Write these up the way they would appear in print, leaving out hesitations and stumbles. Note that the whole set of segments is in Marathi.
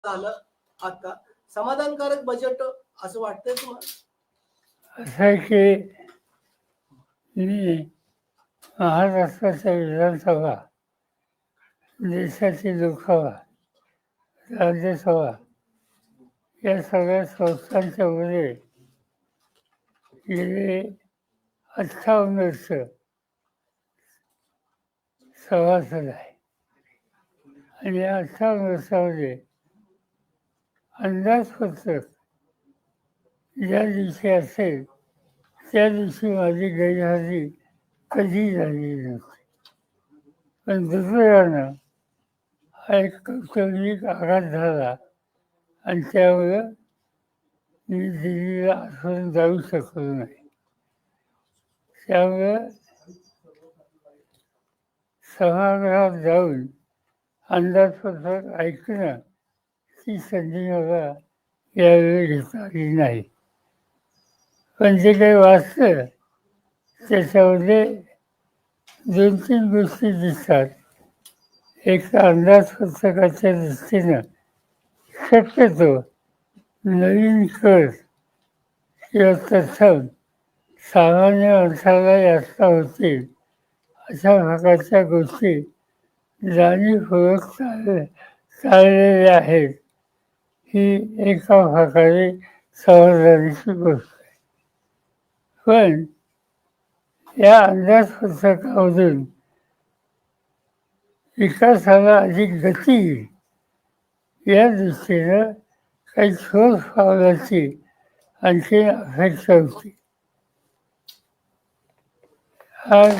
झालं आता समाधानकारक बजेट असं वाटतंय तुम्हाला? असं आहे की मी महाराष्ट्राच्या विधानसभा, देशाची लोकसभा, राज्यसभा या सगळ्या संस्थांच्या मध्ये गेले 58 वर्ष सभासद आहे. आणि या 58 वर्षामध्ये अंदाजपत्रक ज्या दिवशी असेल त्या दिवशी माझी गैरहजेरी कधी झालेली नव्हती. पण दुर्दैवानं हा एक कौटुंबिक आघात झाला आणि त्यामुळं मी दिल्लीला आजपर्यंत जाऊ शकलो नाही. त्यामुळं सभागृहात जाऊन अंदाजपत्रक ऐकणं ही संधी मला यावेळी घेता आली नाही. पण जे काही वाचलं त्याच्यामध्ये 2-3 गोष्टी दिसतात. एक तर अंदाजपत्रकाच्या दृष्टीनं शक्यतो नवीन कर किंवा तत्सम सामान्य माणसाला जास्त होतील अशा प्रकारच्या गोष्टी जाणीवपूर्वक चाललेल्या आहेत. ही एका प्रकारे समाधानाची गोष्ट आहे. पण या अंदाजपत्रकामधून विकासाला अधिक गती येईल या दृष्टीनं काही ठोस पावलाची आणखी अपेक्षा होती. आज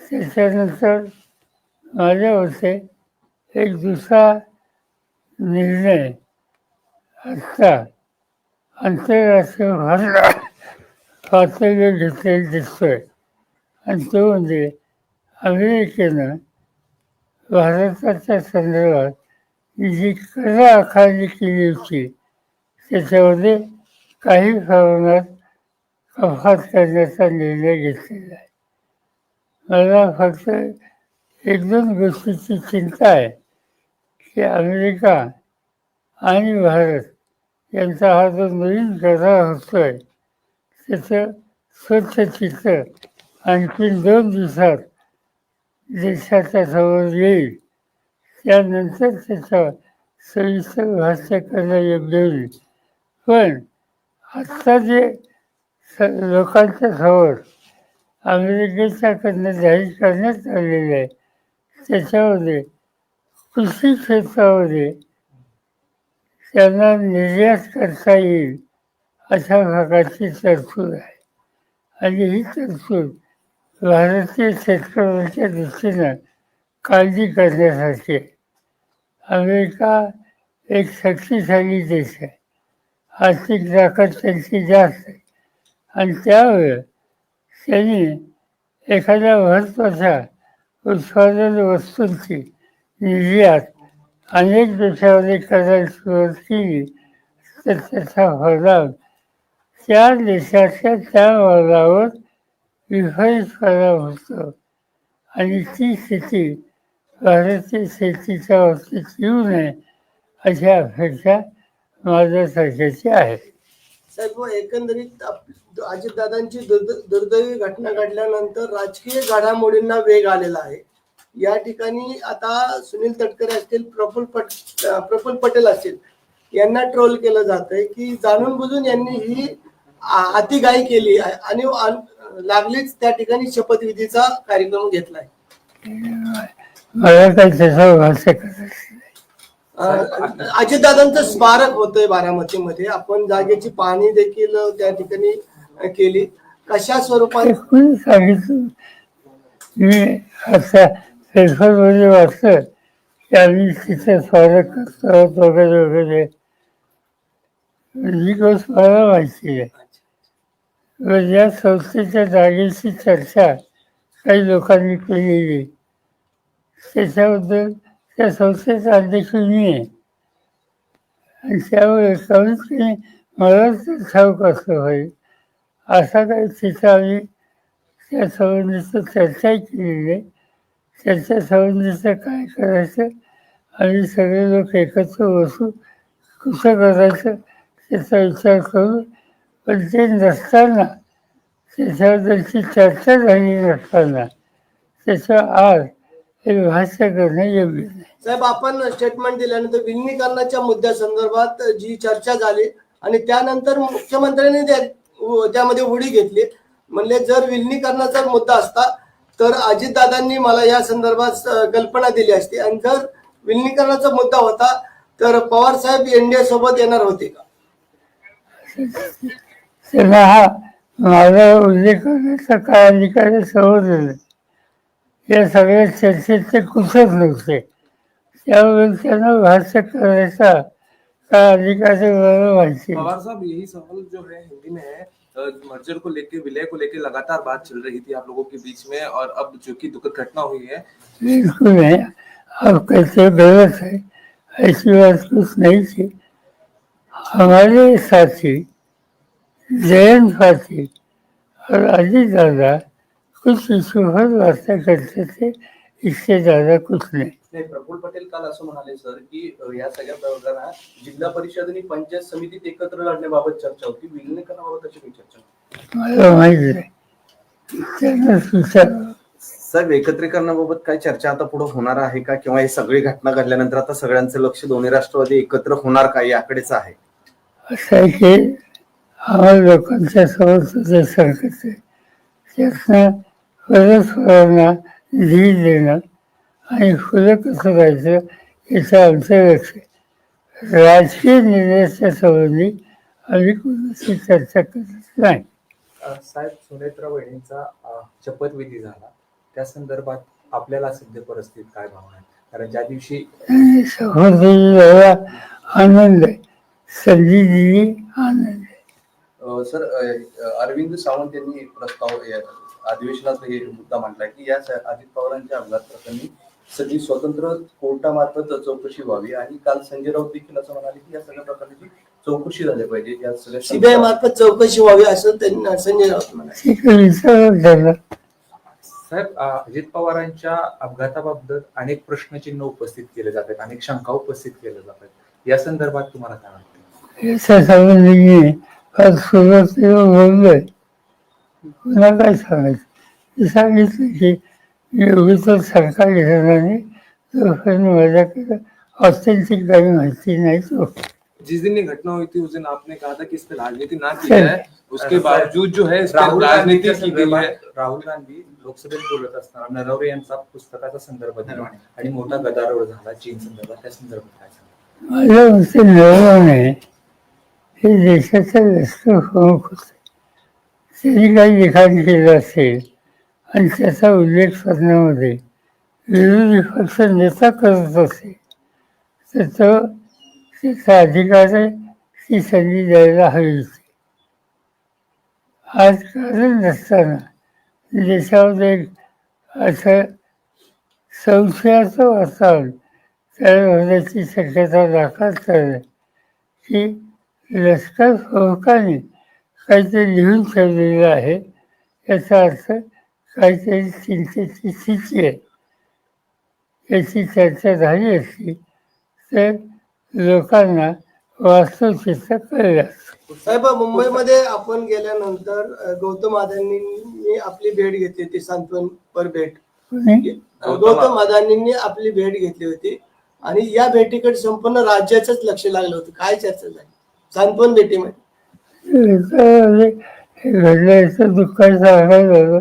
त्याच्यानंतर माझ्या मते एक दुसरा निर्णय आत्ता आंतरराष्ट्रीय पातळीवर घेतलेला दिसतोय आणि तो म्हणजे अमेरिकेनं भारताच्या संदर्भात जी कर आकारणी केली होती त्याच्यामध्ये काही प्रमाणात कपात करण्याचा निर्णय घेतलेला आहे. मला फक्त 1-2 गोष्टीची चिंता आहे की अमेरिका आणि भारत यांचा हा जो नवीन करार होतोय त्याचं स्वच्छ चित्र आणखीन 2 दिवसात देशाच्या समोर येईल. त्यानंतर त्याच्यावर सविस्तर भाष्य करणं योग्य होईल. पण आत्ता जे लोकांच्या समोर अमेरिकेच्याकडनं जाहीर करण्यात आलेलं आहे त्याच्यामध्ये कृषी क्षेत्रामध्ये त्यांना निर्यात करता येईल अशा प्रकारची तरतूद आहे. आणि ही तरतूद भारतीय शेतकऱ्यांच्या दृष्टीनं काळजी करण्यासारखी आहे. अमेरिका एक शक्तिशाली देश आहे. आर्थिक ताकद त्यांची जास्त आहे आणि त्यामुळे त्यांनी एखाद्या महत्त्वाच्या उत्पादन वस्तूंची निर्यात अनेक देशामध्ये करायला सुरुवात केली तर त्याचा परिणाम त्या देशाच्या त्या मालावर विपरीत परिणाम होतो आणि ती स्थिती भारतीय शेतीच्या बाबतीत येऊ नये अशी अपेक्षा माझ्यासारख्याची आहे. साहेब, एकंदरीत अजितदादांची दुर्दैवी घटना घडल्यानंतर राजकीय घडामोडींना वेग आलेला आहे. या ठिकाणी आता सुनील तटकरे असतील, प्रफुल्ल पटेल असतील यांना ट्रोल केलं जातंय की जाणून बुजून यांनी ही अतिघाई केली आणि लागलीच त्या ठिकाणी शपथविधीचा कार्यक्रम घेतलाय. मला काही त्याचं भाष्य करायचं अजितदादांचं स्मारक होतंय बारामतीमध्ये, आपण जागेची पाहणी देखील त्या ठिकाणी केली. कशा स्वरूपात कोणी सांगितलं? मी असं फेसबुकमध्ये वाचलं की आम्ही तिथे स्मारक करतो वगैरे वगैरे. ही गोष्ट मला माहिती आहे. या संस्थेच्या जागेची चर्चा काही लोकांनी केलेली त्याच्याबद्दल त्या संस्थेचा अध्यक्ष मी आहे आणि त्यामुळे कमीत कमी मला तर ठाऊक असलं पाहिजे असा काही तिथं आम्ही त्या संबंधीचं चर्चा केलेली आहे. त्याच्या संबंधीचं काय करायचं आणि सगळे लोक एकत्र बसून कसं करायचं त्याचा विचार करू. पण ते नसताना, त्याच्याबद्दलची चर्चा झाली नसताना त्याचं आज हे भाष्य करणं योग्य नाही. साहेब, आपण स्टेटमेंट दिल्यानंतर विलिनीकरणाच्या मुद्द्यासंदर्भात जी चर्चा झाली आणि त्यानंतर मुख्यमंत्र्यांनी त्यामध्ये उडी घेतली. म्हणले जर विलिनीकरणाचा मुद्दा असता तर अजितदादांनी मला या संदर्भात कल्पना दिली असती, आणि जर विलिनीकरणाचा मुद्दा होता तर पवार साहेब एनडीए सोबत येणार होते का? त्यांना हा माझा उल्लेख करण्याचा काय अधिकार समजलं. या सगळ्या चर्चेत ते कुठच नव्हते, त्यामुळे त्यांना भाष्य करायचा काय अधिकार माहिती. पवार साहब, यही सवाल जो है हिंदी में है, मर्जर को लेके, विलय को लेके लगातार बात चल रही थी आप लोगों के बीच में, और अब जो कि दुखद घटना हुई है। बिल्कुल नहीं, आप कहते गलत है, ऐसी बात कुछ नहीं थी. हमारे साथी जयंत साथी और अजीत दादा कुछ इशू पर वार्ता करते थे, इससे ज्यादा कुछ नहीं. नाही, प्रफुल्ल पटेल काल असं म्हणाले सर की या सगळ्या प्रकरणात जिल्हा परिषद आणि पंचायत समितीत एकत्र लढण्याबाबत चर्चा होती, विलिनीकरणाबाबत अशी काही चर्चा मला माहिती नाही, त्यांनाच विचारावं. साहेब, एकत्रीकरणाबाबत काय चर्चा आता पुढे होणार आहे का, किंवा ही सगळी घटना घडल्यानंतर आता सगळ्यांचं लक्ष दोन्ही राष्ट्रवादी एकत्र होणार का याकडेच आहे? असं आहे की आम्हाला लोकांच्या समोर सुद्धा सरकत आहे, त्यातनं परस्परांना धीर देणं आणि फुलं कसं राहायचं याचं आमचं लक्ष आहे. राजकीय निर्णयाच्या संबंधी आम्ही कोणाशी चर्चा करत नाही. साहेब, सुनेत्रा वहिनींचा शपथविधी झाला, त्या संदर्भात आपल्याला सध्या परिस्थितीत काय भावना आहे? कारण ज्या दिवशी शपथविधीला आनंद आहे, संधी दिली आनंद आहे. सर, अरविंद सावंत यांनी एक प्रस्ताव अधिवेशनात हे मुद्दा मांडला की या अजित पवारांच्या अपघात प्रकरणी सगळी स्वतंत्र कोर्टामार्फत चौकशी व्हावी, आणि काल संजय राऊत देखील असं म्हणाले की या सगळ्या प्रकारची चौकशी झाली पाहिजे, या सगळ्या सीबीआय मार्फत चौकशी व्हावी असं त्यांनी संजय राऊत म्हणाले. साहेब, अजित पवारांच्या अपघाताबाबत अनेक प्रश्नचिन्ह उपस्थित केले जातात, अनेक शंका उपस्थित केल्या जातात, या संदर्भात तुम्हाला काय वाटतं? याच्या संबंधी फार सुरुवातीला बोललोय, पुन्हा काय सांगायचं. ते सांगितलं की एवढी तर सरकार घेणार नाही, जोपर्यंत माझ्याकडे ऑथेंटिक काही माहिती नाही तो. जिस दिन ये घटना हुई थी उस दिन आपने कहा था कि इस पे राजनीति ना की जाए, उसके बावजूद जो है इस पे राजनीति की गई है. राहुल गांधी लोकसभेत बोलत असताना नरवरे यांचा पुस्तकाचा संदर्भ दिला आणि मोठा गदारोळ झाला चीन संदर्भात, त्या संदर्भात काय सांगा? माझ्या मते नरवणे हे देशाचा राष्ट्रप्रमुख होते. त्यांनी काही लिखाण केलं असेल आणि त्याचा उल्लेख करण्यामध्ये विरोधी पक्ष नेता करत असेल तर तो त्याचा अधिकार आहे, ती संधी द्यायला हवी होती. आज कारण नसताना देशामध्ये असं संशयाचं वातावरण तयार होण्याची शक्यता दाखवत आहे की लष्कर प्रमुखांनी काहीतरी लिहून ठेवलेलं आहे, याचा अर्थ काहीतरी चिंतेची स्थिती आहे. याची चर्चा झाली असती तर लोकांना वास्तवचित्र कळलं असतं. साहेब, मुंबईमध्ये आपण गेल्यानंतर गौतम अदानींनी आपली भेट घेतली होती, सांत्वनपर भेट. गौतम अदानींनी आपली भेट घेतली होती आणि या भेटीकडे संपूर्ण राज्याचंच लक्ष लागलं होतं. काय चर्चा झाली सांत्वन भेटीमध्ये? हे घडल्याचं दुःखाचा आघात झालं,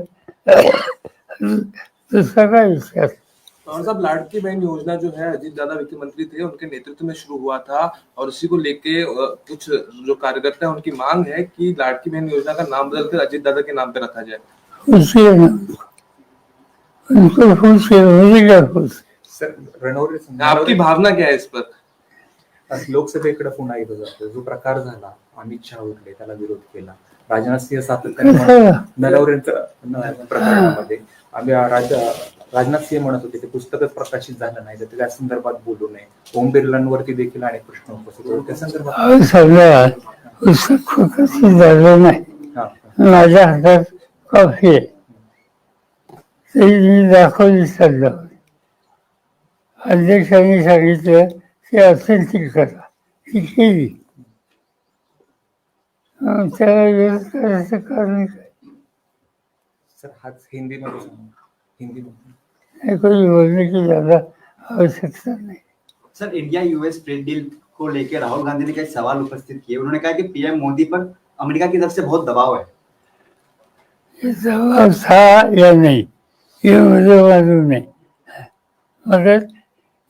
दुसरा काय विचार. और साहब, लाड़की बहन योजना जो है, अजीत दादा वित्त मंत्री थे, उनके नेतृत्व में शुरू हुआ था, और उसी को लेके कुछ जो कार्यकर्ता है उनकी मांग है कि लाड़की बहन योजना का नाम बदलकर अजीत दादा के नाम पे रखा जाए. खुशी है ना उनको, खुश है, मुझे क्या खुश. सर, रणवरे आपकी भावना क्या है इस पर? लोकसभेकडे पुन्हा येतो जातो, जो प्रकार झाला, अमित शहा उठले, त्याला विरोध केला, राजनाथ सिंह सातत्याने नरवरेंचं प्रकरणामध्ये आम्ही राजनाथ सिंह म्हणत होते ते पुस्तकच प्रकाशित झालं नाही तर त्या संदर्भात बोलू नये. ओम बिर्लांवरती देखील अनेक प्रश्न उपस्थित होते, त्या संदर्भात सगळं पुस्तक प्रकाशित झालं नाही. माझ्या हातात कॉफी आहे, ती मी दाखवली सध्या. अध्यक्षांनी सांगितलं ते असेल ती करा, ती केली. त्याला विरोध करायचं कारण काय? सर हाच हिंदीमध्ये सांगा. हिंदीमध्ये हे कोणी बोलणे की ज्यादा आवश्यकता नाही. Sir, India US trade deal को लेकर राहुल गांधी ने कई सवाल उपस्थित किए. उन्होंने कहा कि पीएम मोदी पर अमेरिका की तरफ से बहुत दबाव है. ये दबाव था या नहीं ये मुझे मालूम नहीं, मगर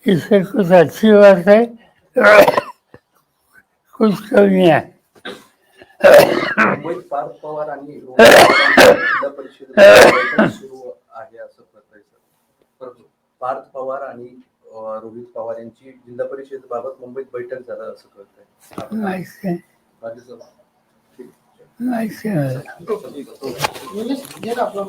इससे कुछ अच्छी बात है, कुछ कमियां है. मुंबईत पार्थ पवार आणि रोहित पवारांची जिल्हा परिषद बैठक सुरू आहे असं कळतंय सर. परंतु पार्थ पवार आणि रोहित पवार यांची जिल्हा परिषद बाबत मुंबईत बैठक झालं असं कळतंय. माहिती आहे, राज्यसभा माहिती आहे मला. हे ना आपलं